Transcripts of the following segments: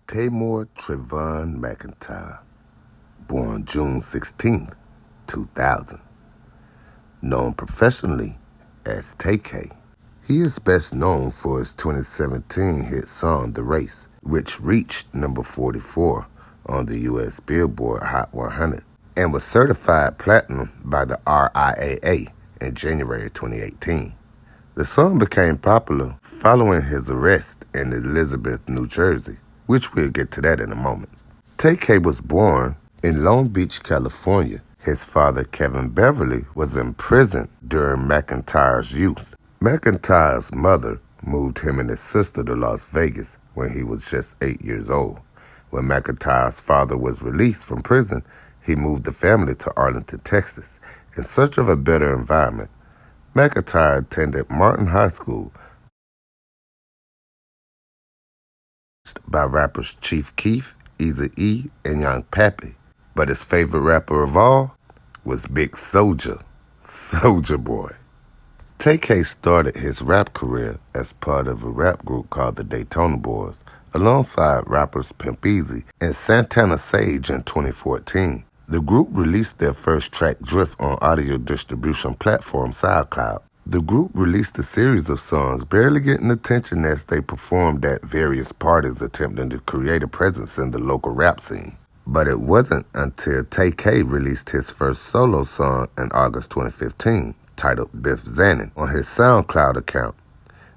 Taymor Tay-K McIntyre, born June 16, 2000, known professionally as Tay-K. He is best known for his 2017 hit song The Race, which reached number 44 on the U.S. Billboard Hot 100 and was certified platinum by the RIAA in January 2018. The song became popular following his arrest in Elizabeth, New Jersey, which we'll get to that in a moment. Tay-K was born in Long Beach, California. His father, Kevin Beverly, was imprisoned during McIntyre's youth. McIntyre's mother moved him and his sister to Las Vegas when he was just 8 years old. When McIntyre's father was released from prison, he moved the family to Arlington, Texas, in search of a better environment. McIntyre attended Martin High School by rappers Chief Keef, Eazy-E, and Young Pappy. But his favorite rapper of all was Big Soulja Boy. Tay-K started his rap career as part of a rap group called the Daytona Boys, alongside rappers Pimp Easy and Santana Sage in 2014. The group released their first track, Drift, on audio distribution platform SoundCloud. The group released a series of songs barely getting attention as they performed at various parties attempting to create a presence in the local rap scene. But it wasn't until Tay-K released his first solo song in August 2015, titled Biff Zannin, on his SoundCloud account.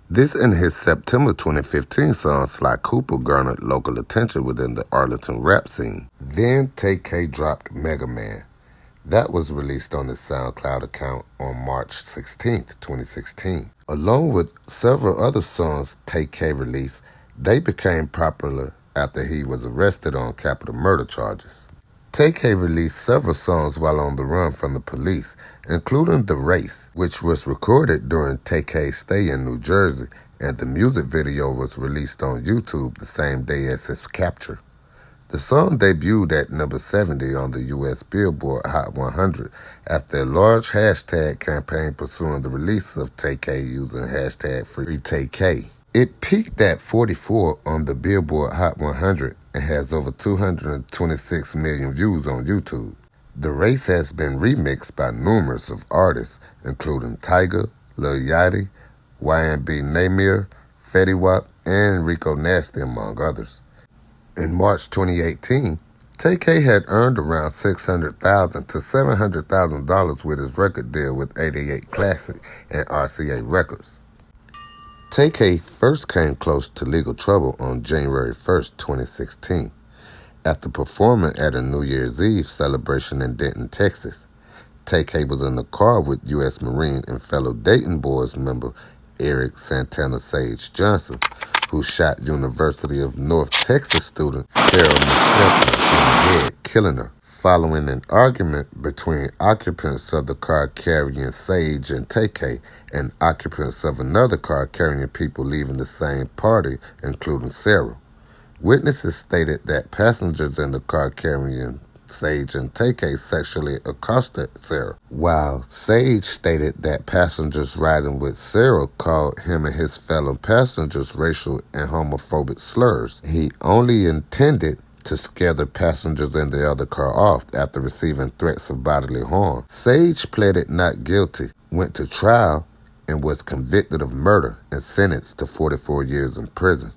This and his September 2015 song Sly Cooper garnered local attention within the Arlington rap scene. Then Tay-K dropped Mega Man. That was released on his SoundCloud account on March 16, 2016. Along with several other songs Tay-K released, they became popular after he was arrested on capital murder charges. Tay-K released several songs while on the run from the police, including The Race, which was recorded during Tay-K's stay in New Jersey, and the music video was released on YouTube the same day as his capture. The song debuted at number 70 on the U.S. Billboard Hot 100 after a large hashtag campaign pursuing the release of Tay-K using hashtag #FreeTay-K. It peaked at 44 on the Billboard Hot 100 and has over 226 million views on YouTube. The Race has been remixed by numerous of artists, including Tyga, Lil Yachty, YNB Namir, Fetty Wap, and Rico Nasty, among others. In March 2018, Tay-K had earned around $600,000 to $700,000 with his record deal with 88 Classic and RCA Records. Tay-K first came close to legal trouble on January 1st, 2016, after performing at a New Year's Eve celebration in Denton, Texas. Tay-K was in the car with U.S. Marine and fellow Dayton Boys member Eric Santana Sage Johnson, who shot University of North Texas student Sarah Michelle in the head, killing her. Following an argument between occupants of the car carrying Sage and Tay-K and occupants of another car carrying people leaving the same party, including Sarah. Witnesses stated that passengers in the car carrying Sage and Tay-K sexually accosted Sarah, while Sage stated that passengers riding with Sarah called him and his fellow passengers racial and homophobic slurs. He only intended to scare the passengers in the other car off after receiving threats of bodily harm. Sage pleaded not guilty, went to trial, and was convicted of murder and sentenced to 44 years in prison.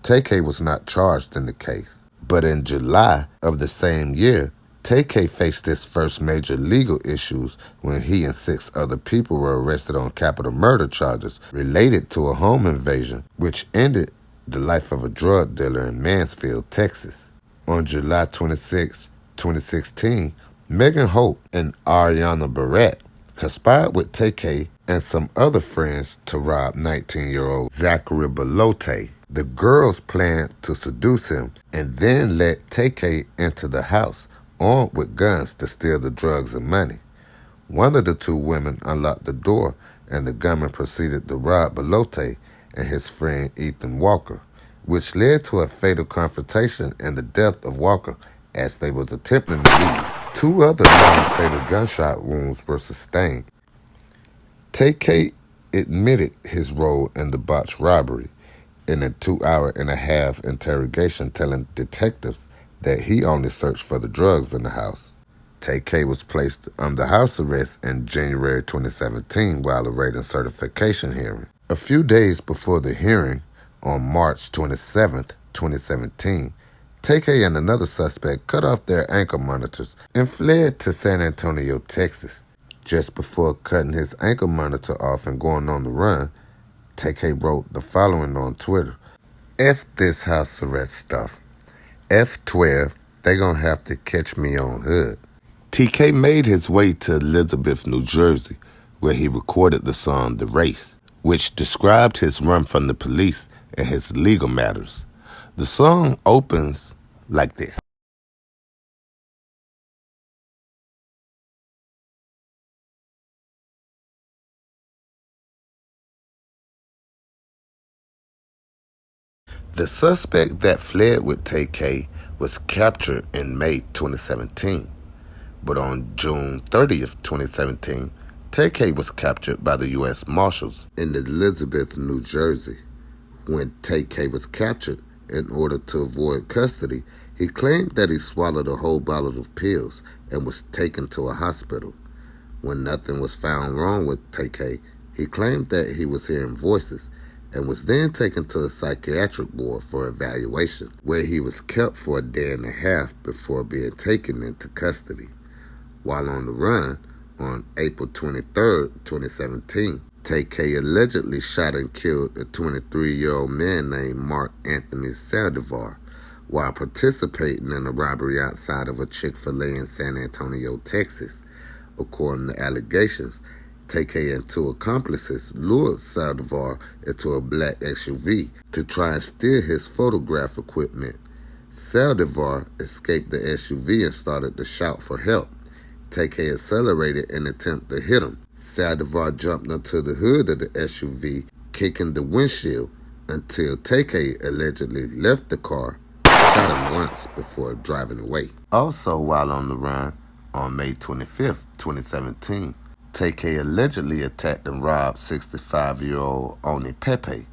Tay-K was not charged in the case. But in July of the same year, Tay-K faced his first major legal issues when he and 6 other people were arrested on capital murder charges related to a home invasion, which ended the life of a drug dealer in Mansfield, Texas. On July 26, 2016, Megan Hope and Ariana Barrett conspired with Tay-K and some other friends to rob 19-year-old Zachary Belote. The girls planned to seduce him and then let Tay-K into the house, armed with guns, to steal the drugs and money. One of the 2 women unlocked the door, and the gunman proceeded to rob Belote and his friend Ethan Walker, which led to a fatal confrontation and the death of Walker as they was attempting to leave. 2 other non-fatal gunshot wounds were sustained. Tay-K admitted his role in the botched robbery in a 2.5-hour interrogation telling detectives that he only searched for the drugs in the house. Tay-K was placed under house arrest in January 2017 while awaiting certification hearing. A few days before the hearing, on March 27, 2017, Tay-K and another suspect cut off their ankle monitors and fled to San Antonio, Texas. Just before cutting his ankle monitor off and going on the run, Tay-K wrote the following on Twitter: "F this house arrest stuff. F12, they gonna have to catch me on hood." TK made his way to Elizabeth, New Jersey, where he recorded the song The Race, which described his run from the police and his legal matters. The song opens like this. The suspect that fled with Tay-K was captured in May 2017. But on June 30th, 2017, Tay-K was captured by the U.S. Marshals in Elizabeth, New Jersey. When Tay-K was captured, in order to avoid custody, he claimed that he swallowed a whole bottle of pills and was taken to a hospital. When nothing was found wrong with Tay-K, he claimed that he was hearing voices and was then taken to a psychiatric ward for evaluation, where he was kept for a day and a half before being taken into custody. While on the run, on April 23, 2017, Tay-K allegedly shot and killed a 23-year-old man named Mark Anthony Saldivar while participating in a robbery outside of a Chick-fil-A in San Antonio, Texas. According to allegations, Tay-K and two accomplices lured Saldivar into a black SUV to try and steal his photograph equipment. Saldivar escaped the SUV and started to shout for help. Tay-K accelerated in an attempt to hit him. Saldivar jumped onto the hood of the SUV, kicking the windshield until Tay-K allegedly left the car, shot him once before driving away. Also, while on the run, on May 25th, 2017, Tay-K allegedly attacked and robbed 65-year-old Oni Pepe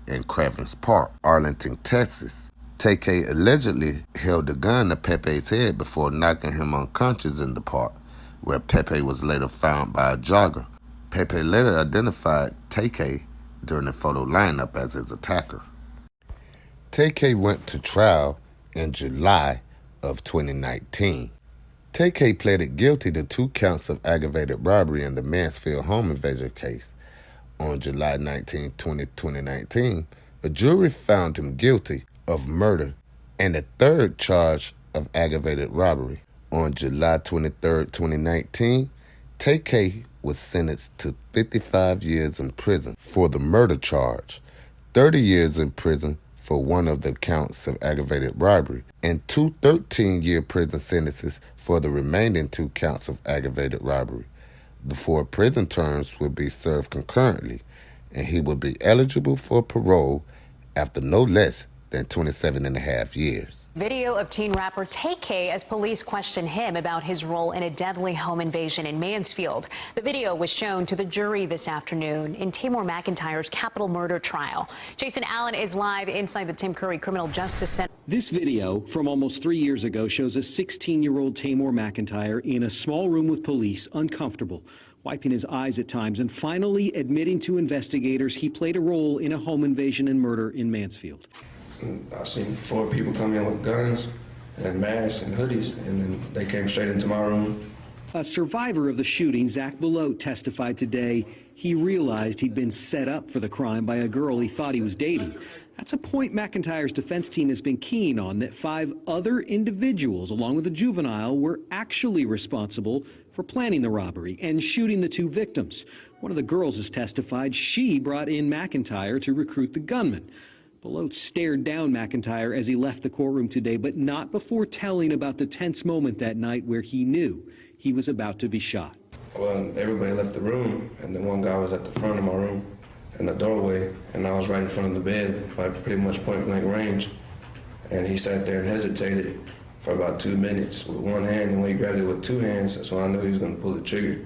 in Cravens Park, Arlington, Texas. Tay-K allegedly held a gun to Pepe's head before knocking him unconscious in the park, where Pepe was later found by a jogger. Pepe later identified Tay-K during the photo lineup as his attacker. Tay-K went to trial in July of 2019. Tay-K pleaded guilty to 2 counts of aggravated robbery in the Mansfield home invasion case. On July 19, 2019, a jury found him guilty of murder and a 3rd charge of aggravated robbery. On July 23, 2019, Tay-K was sentenced to 55 years in prison for the murder charge, 30 years in prison for one of the counts of aggravated robbery, and 2 13-year prison sentences for the remaining 2 counts of aggravated robbery. The 4 prison terms will be served concurrently, and he will be eligible for parole after no less than 27.5 years. Video of teen rapper Tay-K as police question him about his role in a deadly home invasion in Mansfield. The video was shown to the jury this afternoon in Taymor McIntyre's capital murder trial. Jason Allen is live inside the Tim Curry Criminal Justice Center. This video from almost 3 years ago shows a 16-year-old Taymor McIntyre in a small room with police, uncomfortable, wiping his eyes at times, and finally admitting to investigators he played a role in a home invasion and murder in Mansfield. I seen 4 people come in with guns and masks and hoodies, and then they came straight into my room. A survivor of the shooting, Zach Belote, testified today he realized he'd been set up for the crime by a girl he thought he was dating. That's a point McIntyre's defense team has been keen on, that 5 other individuals, along with a juvenile, were actually responsible for planning the robbery and shooting the 2 victims. One of the girls has testified she brought in McIntyre to recruit the gunman. Belote stared down McIntyre as he left the courtroom today, but not before telling about the tense moment that night where he knew he was about to be shot. Well, everybody left the room, and then one guy was at the front of my room in the doorway, and I was right in front of the bed, like pretty much point-blank range. And he sat there and hesitated for about 2 minutes with one hand, and when he grabbed it with 2 hands, that's when I knew he was going to pull the trigger.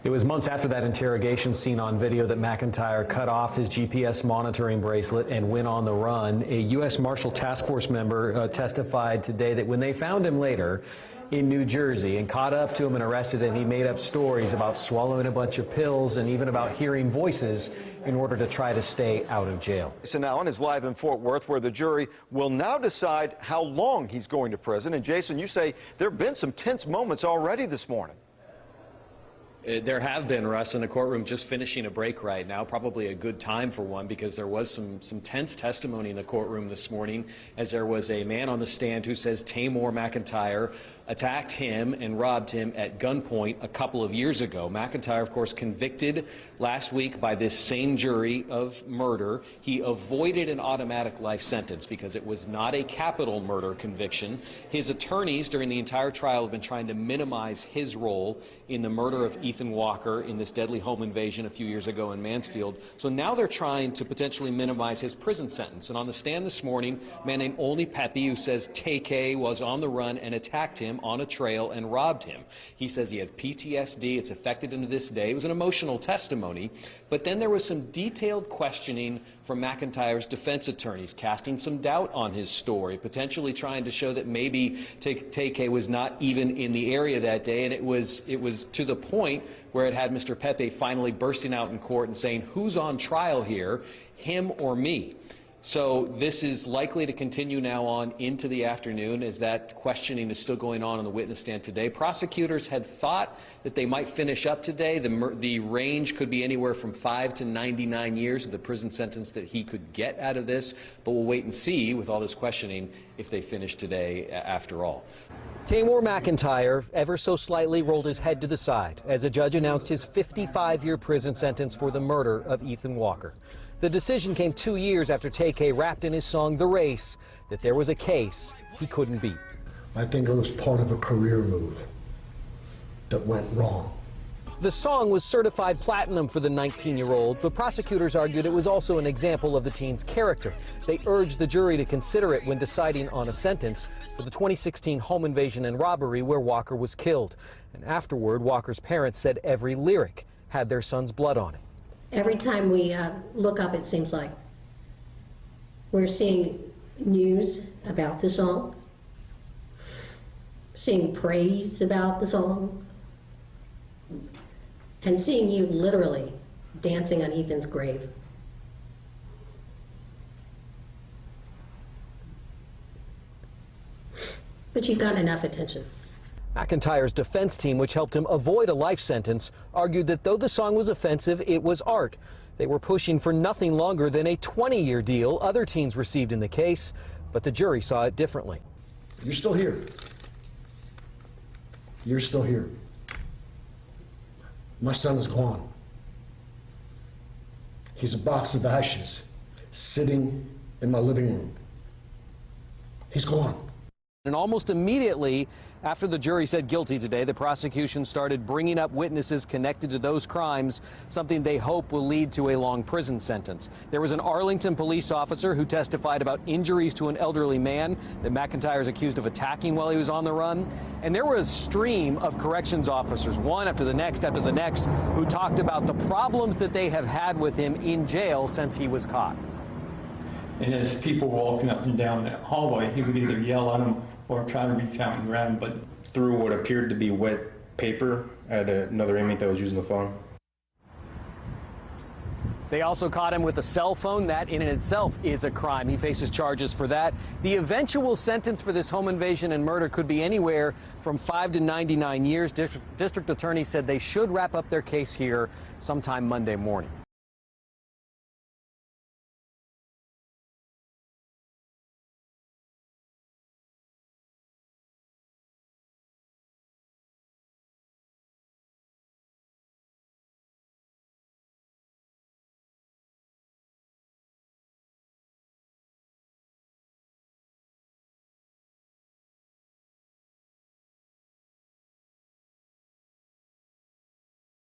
It was months after that interrogation seen on video that McIntyre cut off his GPS monitoring bracelet and went on the run. A U.S. Marshal Task Force member testified today that when they found him later in New Jersey and caught up to him and arrested him, he made up stories about swallowing a bunch of pills and even about hearing voices in order to try to stay out of jail. Jason Allen is live in Fort Worth, where the jury will now decide how long he's going to prison. And Jason, you say there have been some tense moments already this morning. There have been, Russ, in the courtroom, just finishing a break right now. Probably a good time for one, because there was some tense testimony in the courtroom this morning, as there was a man on the stand who says Taymor McIntyre attacked him and robbed him at gunpoint a couple of years ago. McIntyre, of course, convicted last week by this same jury of murder. He avoided an automatic life sentence because it was not a capital murder conviction. His attorneys during the entire trial have been trying to minimize his role in the murder of Ethan Walker in this deadly home invasion a few years ago in Mansfield. So now they're trying to potentially minimize his prison sentence. And on the stand this morning, a man named Pepe, who says Tay-K was on the run and attacked him on a trail and robbed him. He says he has PTSD. It's affected him to this day. It was an emotional testimony. But then there was some detailed questioning from McIntyre's defense attorneys, casting some doubt on his story, potentially trying to show that maybe Tay-K was not even in the area that day. And it was to the point where it had Mr. Pepe finally bursting out in court and saying, "Who's on trial here, him or me?" So this is likely to continue now on into the afternoon, as that questioning is still going on the witness stand today. Prosecutors had thought that they might finish up today. The range could be anywhere from 5 to 99 years of the prison sentence that he could get out of this. But we'll wait and see, with all this questioning, if they finish today after all. Taymor McIntyre ever so slightly rolled his head to the side as a judge announced his 55-year prison sentence for the murder of Ethan Walker. The decision came 2 years after Tay-K rapped in his song The Race that there was a case he couldn't beat. I think it was part of a career move that went wrong. The song was certified platinum for the 19-year-old, but prosecutors argued it was also an example of the teen's character. They urged the jury to consider it when deciding on a sentence for the 2016 home invasion and robbery where Walker was killed. And afterward, Walker's parents said every lyric had their son's blood on it. Every time we look up, it seems like we're seeing news about the song, seeing praise about the song, and seeing you literally dancing on Ethan's grave. But you've gotten enough attention. McIntyre's defense team, which helped him avoid a life sentence, argued that though the song was offensive, it was art. They were pushing for nothing longer than a 20-year deal other teens received in the case, but the jury saw it differently. You're still here. You're still here. My son is gone. He's a box of ashes sitting in my living room. He's gone. And almost immediately after the jury said guilty today, the prosecution started bringing up witnesses connected to those crimes, something they hope will lead to a long prison sentence. There was an Arlington police officer who testified about injuries to an elderly man that McIntyre is accused of attacking while he was on the run. And there was a stream of corrections officers, one after the next, who talked about the problems that they have had with him in jail since he was caught. And as people were walking up and down that hallway, he would either yell at them or try to reach out and grab them, but threw what appeared to be wet paper at another inmate that was using the phone. They also caught him with a cell phone. That in itself is a crime. He faces charges for that. The eventual sentence for this home invasion and murder could be anywhere from 5 to 99 years. District attorney said they should wrap up their case here sometime Monday morning.